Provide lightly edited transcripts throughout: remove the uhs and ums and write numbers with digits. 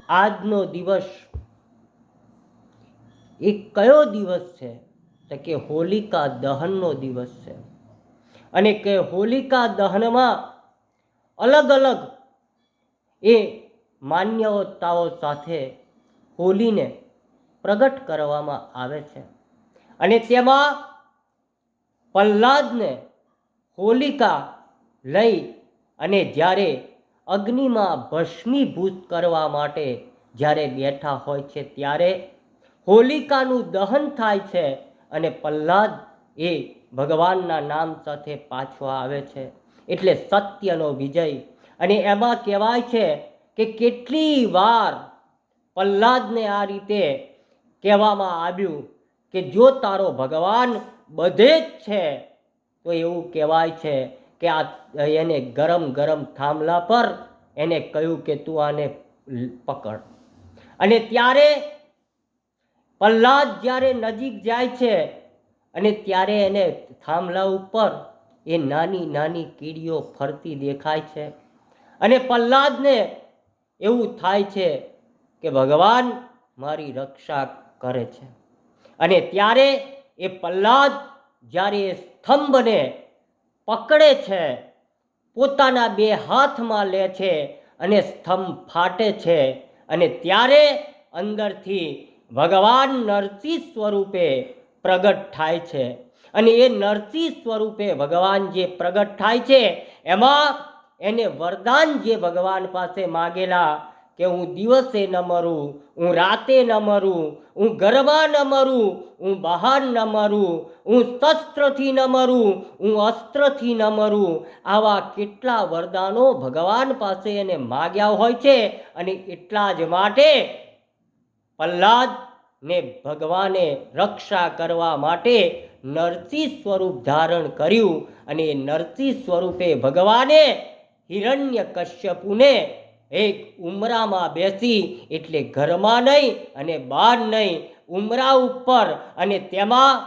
આજનો દિવસ એ કયો દિવસ છે? તો કે હોલિકા દહનનો દિવસ છે. અને કે હોલિકા દહનમાં અલગ અલગ એ માન્યતાઓ સાથે હોલીને પ્રગટ કરવામાં આવે છે. અને તેમાં પ્રહલાદને હોલિકા લઈ અને જ્યારે અગ્નિમાં ભસ્મીભૂત કરવા માટે જ્યારે બેઠા હોય છે ત્યારે હોલિકાનું દહન થાય છે અને પ્રહલાદ એ ભગવાનના નામ સાથે પાછો આવે છે. એટલે સત્યનો વિજય. અને એમાં કહેવાય છે કે કેટલી વાર પ્રહલાદને આ રીતે કહેવામાં આવ્યું કે જો તારો ભગવાન બધે જ છે તો એવું કહેવાય છે કે આ એને ગરમ ગરમ થાંભલા પર એને કહ્યું કે તું આને પકડ. અને ત્યારે પ્રહલાદ જ્યારે નજીક જાય છે અને ત્યારે એને થાંભલા ઉપર એ નાની નાની કીડીઓ ફરતી દેખાય છે. અને પ્રહલાદને એવું થાય છે કે ભગવાન મારી રક્ષા કરે છે. અને ત્યારે એ પ્રહલાદ જ્યારે એ સ્તંભને પકડે છે, પોતાના બે હાથમાં લે છે અને સ્તંભ ફાટે છે. અને ત્યારે અંદરથી ભગવાન નરસિંહ સ્વરૂપે પ્રગટ થાય છે. અને એ નરસિંહ સ્વરૂપે ભગવાન જે પ્રગટ થાય છે એમાં એને વરદાન જે ભગવાન પાસે માગેલા કે હું દિવસે ન મરું, હું રાતે ન મરું, હું ઘરમાં ન મરું, હું બહાર ન મરું, હું શસ્ત્રથી ન મરું, હું અસ્ત્રથી ન મરું, આવા કેટલા વરદાનો ભગવાન પાસે એને માગ્યા હોય છે. અને એટલા જ માટે પ્રહલાદને ભગવાને રક્ષા કરવા માટે નરસિંહ સ્વરૂપ ધારણ કર્યું. અને એ નરસિંહ સ્વરૂપે ભગવાને હિરણ્યકશ્યપુને એક ઉમરામાં બેસી, એટલે ઘરમાં નહીં અને બહાર નહીં, ઉમરા ઉપર, અને તેમાં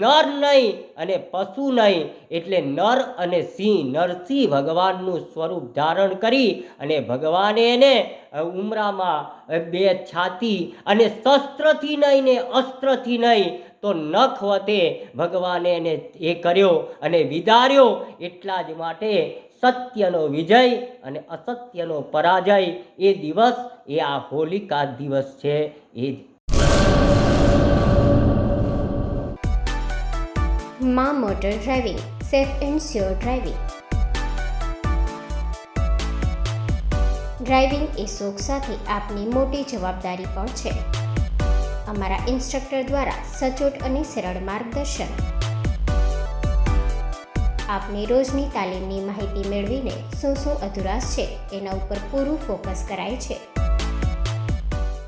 નર નહીં અને પશુ નહીં, એટલે નર અને સિંહ, નરસિંહ ભગવાનનું સ્વરૂપ ધારણ કરી અને ભગવાને એને ઉમરામાં બે છાતી અને શસ્ત્રથી નહીં ને અસ્ત્રથી નહીં તો નખ વતે ભગવાને એને એ કર્યો અને વિદાર્યો. એટલા જ માટે સત્યનો વિજય અને અસત્યનો પરાજય એ દિવસ એ આ હોલિકા દિવસ છે. એ જ માં motor driving, safe and sure driving. Driving એ શોખ સાથે આપની મોટી જવાબદારી પણ છે. અમારા ઇન્સ્ટ્રક્ટર દ્વારા સચોટ અને સરળ માર્ગદર્શન. આપની રોજની તાલીમની માહિતી મેળવીને શું અધુરાશ છે એના ઉપર પૂરું ફોકસ કરાય છે.